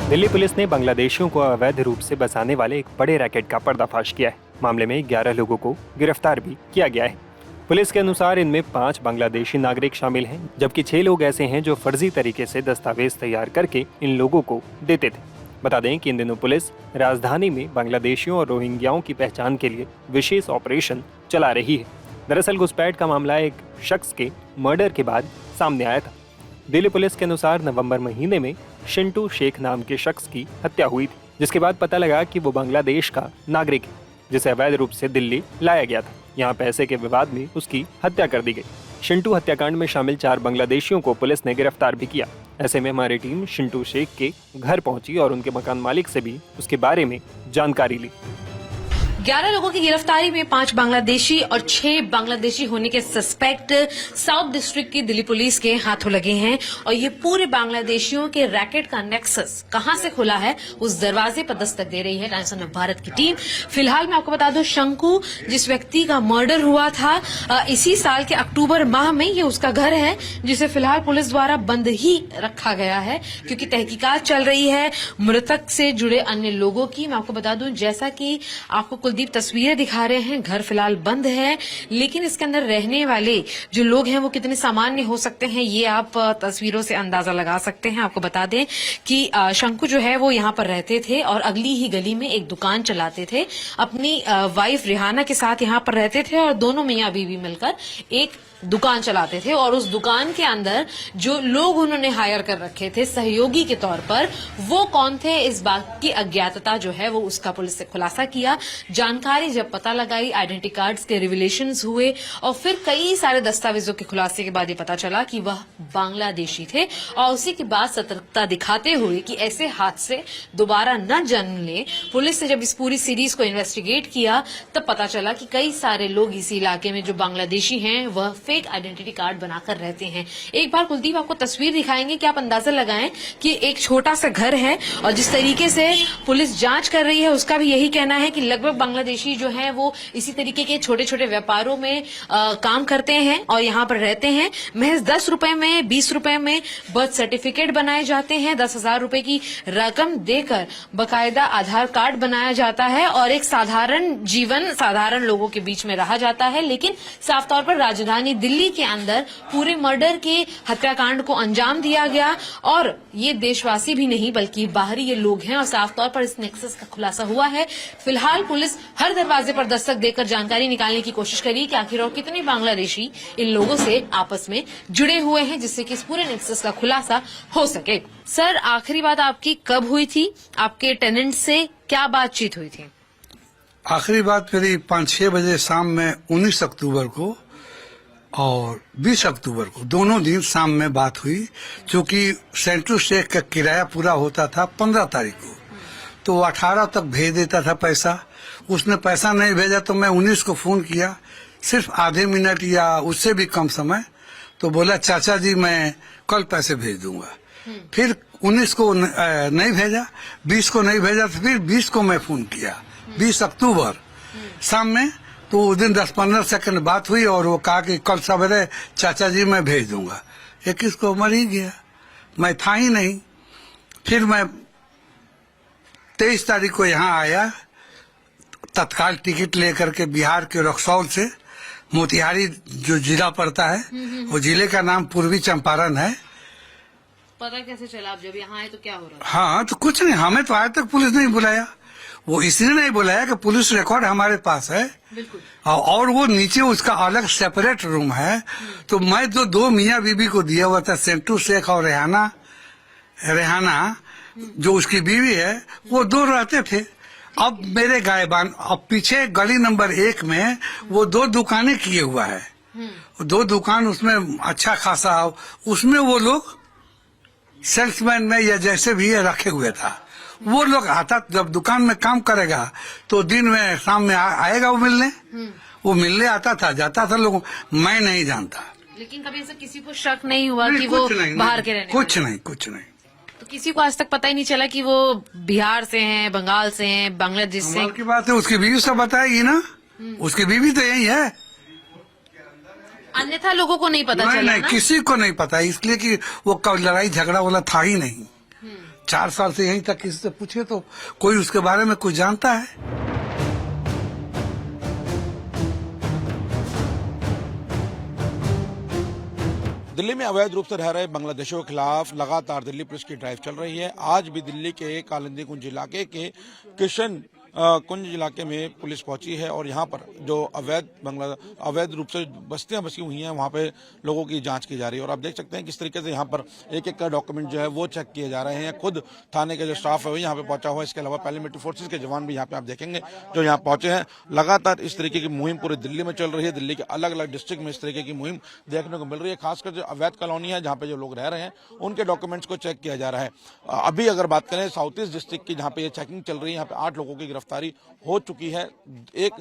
Delhi police ने बांग्लादेशियों को अवैध रूप से बसाने वाले एक बड़े रैकेट का पर्दाफाश किया है। मामले में 11 लोगों को गिरफ्तार भी किया गया है। पुलिस के अनुसार इनमें 5 बांग्लादेशी नागरिक शामिल हैं, जबकि 6 लोग ऐसे हैं जो फर्जी तरीके से दस्तावेज तैयार करके इन लोगों को देते थे। बता दें कि इन दिनों पुलिस राजधानी में बांग्लादेशियों और रोहिंग्याओं की पहचान के लिए विशेष ऑपरेशन चला रही है। दरअसल घुसपैठ का मामला एक शख्स के मर्डर के बाद सामने आया था। दिल्ली पुलिस के अनुसार नवंबर महीने में शिंटू शेख नाम के शख्स की हत्या हुई थी, जिसके बाद पता लगा कि वो बांग्लादेश का नागरिक है, जिसे अवैध रूप से दिल्ली लाया गया था। यहाँ पैसे के विवाद में उसकी हत्या कर दी गई। शिंटू हत्याकांड में शामिल 4 बांग्लादेशियों को पुलिस ने गिरफ्तार भी किया। ऐसे में हमारी टीम शिंटू शेख के घर पहुंची और उनके मकान मालिक से भी उसके बारे में जानकारी ली। 11 लोगों की गिरफ्तारी में 5 बांग्लादेशी और 6 बांग्लादेशी होने के सस्पेक्ट साउथ डिस्ट्रिक्ट की दिल्ली पुलिस के हाथों लगे हैं। और ये पूरे बांग्लादेशियों के रैकेट का नेक्सस कहां से खुला है, उस दरवाजे पर दस्तक दे रही है टाइम्स ऑफ भारत की टीम। फिलहाल मैं आपको बता दूं, शंकु जिस व्यक्ति का मर्डर हुआ था इसी साल के अक्टूबर माह में, ये उसका घर है जिसे फिलहाल पुलिस द्वारा बंद ही रखा गया है क्योंकि तहकीकात चल रही है मृतक से जुड़े अन्य लोगों की। मैं आपको बता दूं, जैसा कि आपको कुलदीप तस्वीरें दिखा रहे हैं, घर फिलहाल बंद है, लेकिन इसके अंदर रहने वाले जो लोग हैं वो कितने सामान्य हो सकते हैं ये आप तस्वीरों से अंदाजा लगा सकते हैं। आपको बता दें कि शंकु जो है वो यहाँ पर रहते थे और अगली ही गली में एक दुकान चलाते थे। अपनी वाइफ रिहाना के साथ यहाँ पर रहते थे और दोनों मियां बीवी मिलकर एक दुकान चलाते थे। और उस दुकान के अंदर जो लोग उन्होंने हायर कर रखे थे सहयोगी के तौर पर, वो कौन थे इस बात की अज्ञातता जो है वो उसका पुलिस से खुलासा किया। जानकारी जब पता लगाई, आइडेंटिटी कार्ड्स के रिविलेशंस हुए और फिर कई सारे दस्तावेजों के खुलासे के बाद ये पता चला कि वह बांग्लादेशी थे। और उसी के बाद सतर्कता दिखाते हुए कि ऐसे हादसे दोबारा न जन्म ले, पुलिस ने जब इस पूरी सीरीज को इन्वेस्टिगेट किया तब पता चला कि कई सारे लोग इस इलाके में जो बांग्लादेशी हैं वह फेक आइडेंटिटी कार्ड बनाकर रहते हैं। एक बार कुलदीप आपको तस्वीर दिखाएंगे कि आप अंदाजा लगाएं कि एक छोटा सा घर है और जिस तरीके से पुलिस जांच कर रही है उसका भी यही कहना है कि लगभग बांग्लादेशी जो हैं वो इसी तरीके के छोटे छोटे व्यापारों में काम करते हैं और यहाँ पर रहते हैं। महज 10 रुपए में 20 रुपए में बर्थ सर्टिफिकेट बनाए जाते हैं। 10,000 रुपए की रकम देकर बकायदा आधार कार्ड बनाया जाता है और एक साधारण जीवन साधारण लोगों के बीच में रहा जाता है। लेकिन साफ तौर पर राजधानी दिल्ली के अंदर पूरे मर्डर के हत्याकांड को अंजाम दिया गया और ये देशवासी भी नहीं बल्कि बाहरी ये लोग हैं और साफ तौर पर इस नेक्सस का खुलासा हुआ है। फिलहाल पुलिस हर दरवाजे पर दस्तक देकर जानकारी निकालने की कोशिश करी कि आखिर और कितने बांग्लादेशी इन लोगों से आपस में जुड़े हुए हैं जिससे कि इस पूरे नेक्सस का खुलासा हो सके। सर, आखिरी बात आपकी कब हुई थी? आपके टेनेंट से क्या बातचीत हुई थी? आखिरी बात मेरी 5-6 बजे शाम में 19 अक्टूबर को और 20 अक्टूबर को दोनों दिन शाम में बात हुई। क्योंकि सेंट्रू शेख का किराया पूरा होता था 15 तारीख को, तो वो 18 तक भेज देता था पैसा। उसने पैसा नहीं भेजा तो मैं 19 को फोन किया, सिर्फ आधे मिनट या उससे भी कम समय, तो बोला चाचा जी मैं कल पैसे भेज दूंगा। फिर 19 को नहीं भेजा, 20 को नहीं भेजा, तो फिर 20 को मैं फोन किया, 20 अक्टूबर शाम में। तो उस दिन 10-15 सेकंड बात हुई और वो कहा कि कल सवेरे चाचा जी मैं भेज दूंगा। 21 को मर ही गया, मैं था ही नहीं। फिर मैं 23 तारीख को यहाँ आया तत्काल टिकट लेकर के बिहार के रक्सौल से। मोतिहारी जो जिला पड़ता है वो जिले का नाम पूर्वी चंपारण है। पता कैसे चला आप जब यहाँ आए तो क्या हो रहा? हाँ, तो कुछ नहीं, हमें तो आज तक पुलिस नहीं बुलाया। वो इसलिए नहीं बुलाया कि पुलिस रिकॉर्ड हमारे पास है। बिल्कुल। और वो नीचे उसका अलग सेपरेट रूम है। तो मैं जो 2 मियाँ बीबी को दिया हुआ था, सेंटू शेख और रेहाना जो उसकी बीवी है, वो 2 रहते थे। अब मेरे गायबान, अब पीछे गली नंबर 1 में वो 2 दुकानें किए हुआ है। 2 दुकान उसमें अच्छा खासा, उसमें वो लोग सेल्समैन में या जैसे भी रखे हुए था। वो लोग आता जब दुकान में काम करेगा तो दिन में शाम में आएगा वो मिलने। वो मिलने आता था जाता था लोग, मैं नहीं जानता। लेकिन कभी ऐसा किसी को शक नहीं हुआ कि वो बाहर के रहने? कुछ नहीं। तो किसी को आज तक पता ही नहीं चला कि वो बिहार से हैं, बंगाल से हैं, बांग्लादेश से? कमाल की बात है, उसकी बीवी सब बताएगी ना। उसकी बीवी तो यही है। अन्यथा लोगों को नहीं पता चला नहीं, किसी को नहीं पता, इसलिए कि वो कब लड़ाई झगड़ा वाला था ही नहीं। 4 साल से यहीं तक किसी से पूछे तो कोई उसके बारे में कुछ जानता है। दिल्ली में अवैध रूप से रह रहे बांग्लादेशियों के खिलाफ लगातार दिल्ली पुलिस की ड्राइव चल रही है। आज भी दिल्ली के कालिंदी कुंज इलाके के किशन कुंज इलाके में पुलिस पहुंची है और यहां पर जो अवैध रूप से बस्तियां बसी हुई हैं वहां पे लोगों की जांच की जा रही है। और आप देख सकते हैं किस तरीके से यहां पर एक एक का डॉक्यूमेंट जो है वो चेक किए जा रहे हैं। खुद थाने के जो स्टाफ है वो यहाँ पे पहुंचा हुआ है। इसके अलावा पैरामिलिट्री फोर्सेज के जवान भी यहाँ पे आप देखेंगे जो यहाँ पहुंचे हैं। लगातार इस तरीके की मुहिम पूरे दिल्ली में चल रही है। दिल्ली के अलग अलग डिस्ट्रिक्ट में इस तरीके की मुहिम देखने को मिल रही है। खासकर जो अवैध कॉलोनी है जहाँ पे जो लोग रह रहे हैं उनके डॉक्यूमेंट्स को चेक किया जा रहा है। अभी अगर बात करें साउथ ईस्ट डिस्ट्रिक्ट की जहाँ पे ये चेकिंग चल रही है, यहाँ पे 8 लोगों की गिरफ्तारी हो चुकी है। एक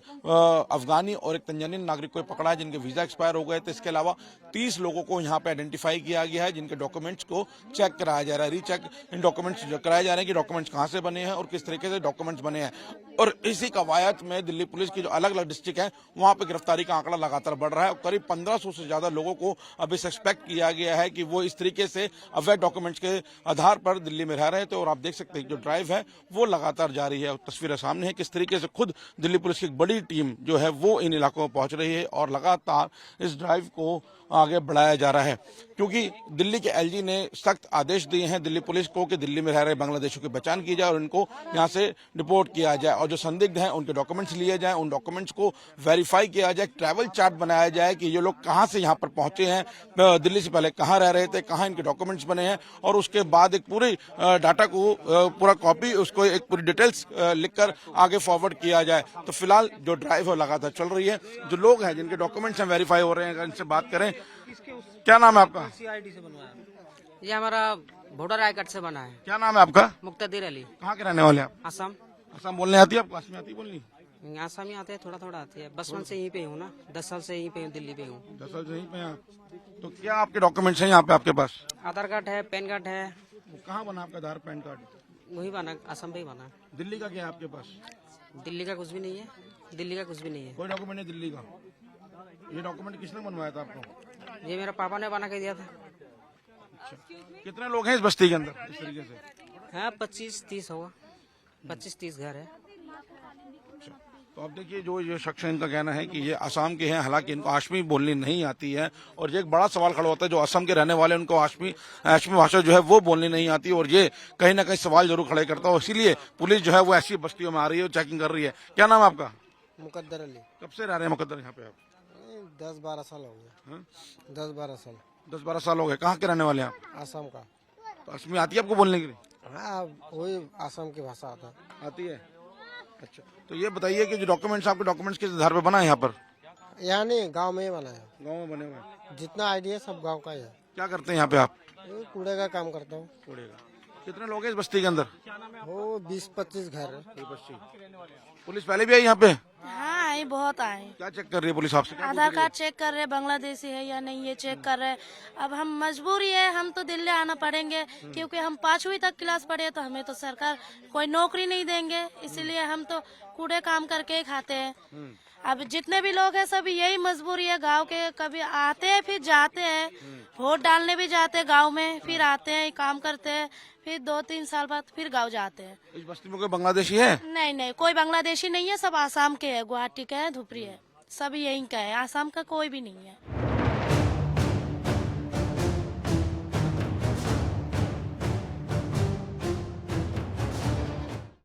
अफगानी और एक तंजानियन नागरिक को पकड़ा है जिनके वीजा एक्सपायर हो गए थे। इसके अलावा 30 लोगों को यहाँ पे आइडेंटिफाई किया गया है जिनके डॉक्यूमेंट्स को चेक कराया जा रहा है। रीचेक इन डॉक्यूमेंट्स कराए जा रहे हैं कि डॉक्यूमेंट्स कहां से बने हैं और किस तरीके से डॉक्यूमेंट्स बने हैं। और इसी कवायद में दिल्ली पुलिस की जो अलग अलग डिस्ट्रिक्ट है वहां पे गिरफ्तारी का आंकड़ा लगातार बढ़ रहा है और करीब 1500 से ज्यादा लोगों को अभी सस्पेक्ट किया गया है कि वो इस तरीके से अवैध डॉक्यूमेंट्स के आधार पर दिल्ली में रह रहे थे। और आप देख सकते हैं जो ड्राइव है वो लगातार जारी है। तस्वीरें सामने है किस तरीके से खुद दिल्ली पुलिस की एक बड़ी टीम जो है वो इन इलाकों में पहुंच रही है और लगातार इस ड्राइव को आगे बढ़ाया जा रहा है क्योंकि दिल्ली के एलजी ने सख्त आदेश दिए हैं दिल्ली पुलिस को कि दिल्ली में रह रहे बांग्लादेशियों की पहचान की जाए और इनको यहां से डिपोर्ट किया जाए और जो संदिग्ध हैं उनके डॉक्यूमेंट्स लिए जाएं, उन डॉक्यूमेंट्स को वेरीफाई किया जाए, ट्रैवल चार्ट बनाया जाए कि ये लोग कहां से यहां पर पहुंचे हैं, दिल्ली से पहले कहां रह रहे थे, कहां इनके डॉक्यूमेंट्स बने हैं और उसके बाद एक पूरी डाटा को पूरा कॉपी उसको एक पूरी डिटेल्स लिखकर आगे फॉरवर्ड किया जाए। तो फिलहाल जो ड्राइव है लगातार चल रही है। जो लोग हैं जिनके डॉक्यूमेंट्स हैं वेरीफाई हो रहे हैं, अगर इनसे बात करें, क्या नाम है आपका? ये हमारा वोटर आई कार्ड से बना है। क्या नाम है आपका? मुक्तदिर अली। कहाँ के रहने वाले हैं आप? असम। असम बोलने आती है आपको? असमी आती है बोलनी? आसामी आते हैं, थोड़ा थोड़ा आती है। बचपन से यहीं पे हूँ ना, 10 साल से यहीं पे हूँ, दिल्ली पे हूँ। 10 साल से यहीं पे हैं आप। तो क्या आपके डॉक्यूमेंट्स हैं यहाँ पे आपके पास? आधार कार्ड है, पैन कार्ड है। कहाँ बना आपका आधार पैन कार्ड? वही बना, असम पे ही बना। दिल्ली का क्या है आपके पास? दिल्ली का कुछ भी नहीं है, दिल्ली का कुछ भी नहीं है। कोई डॉक्यूमेंट नहीं दिल्ली का? ये डॉक्यूमेंट किसने बनवाया था आपको? ये मेरा पापा ने बना के दिया था। अच्छा, कितने लोग हैं इस बस्ती के अंदर इस तरीके से? हाँ 25-30 होगा, 25-30 घर है। तो आप देखिए जो ये शख्स है इनका कहना है कि ये असम के हैं, हालांकि इनको आशमी बोलनी नहीं आती है और ये एक बड़ा सवाल खड़ा होता है जो असम के रहने वाले उनको आशमी भाषा जो है वो बोलनी नहीं आती और ये कहीं ना कहीं सवाल जरूर खड़े करता है। इसीलिए पुलिस जो है वो ऐसी बस्तियों में आ रही है और चेकिंग कर रही है। क्या नाम है आपका? मुकद्दर अली। कब से रह रहे हैं मुकद्दर यहाँ पे आप? 10-12 साल हो गए। 10-12 साल। 10-12 साल हो गए। कहाँ के रहने वाले हैं आप? असम का। तो असमी आती है आपको बोलने के लिए? हाँ वही असम की भाषा आता है। आती है। अच्छा, तो ये बताइए कि जो डॉक्यूमेंट्स आपके डॉक्यूमेंट्स किस आधार पर बना है यहाँ पर? यहाँ नहीं, गांव में ही बना है। गाँव में बने हुए हैं। जितना आइडिया सब गांव का ही है। क्या करते हैं यहाँ पे आप? कूड़े का काम करता हूँ। कूड़े का। कितने लोग हैं इस बस्ती के अंदर? वो 20-25 घर है। पुलिस पहले भी आई यहाँ पे? हाँ आए, बहुत आए। क्या चेक कर रही है पुलिस आपसे? आधार कार्ड चेक कर रहे, बांग्लादेशी है या नहीं ये चेक कर रहे। अब हम मजबूरी है, हम तो दिल्ली आना पड़ेंगे क्योंकि हम 5वीं तक क्लास पढ़े तो हमें तो सरकार कोई नौकरी नहीं देंगे, इसीलिए हम तो कूड़े काम करके ही खाते हैं। अब जितने भी लोग हैं सब यही मजबूरी है। गांव के कभी आते हैं फिर जाते हैं, वोट डालने भी जाते हैं गांव में, फिर आते हैं काम करते हैं, फिर 2-3 साल बाद फिर गांव जाते हैं। इस बस्ती में कोई बांग्लादेशी है? नहीं नहीं, कोई बांग्लादेशी नहीं है, सब आसाम के है, गुवाहाटी के है, धुपरी है, सब यहीं का है, आसाम का कोई भी नहीं है।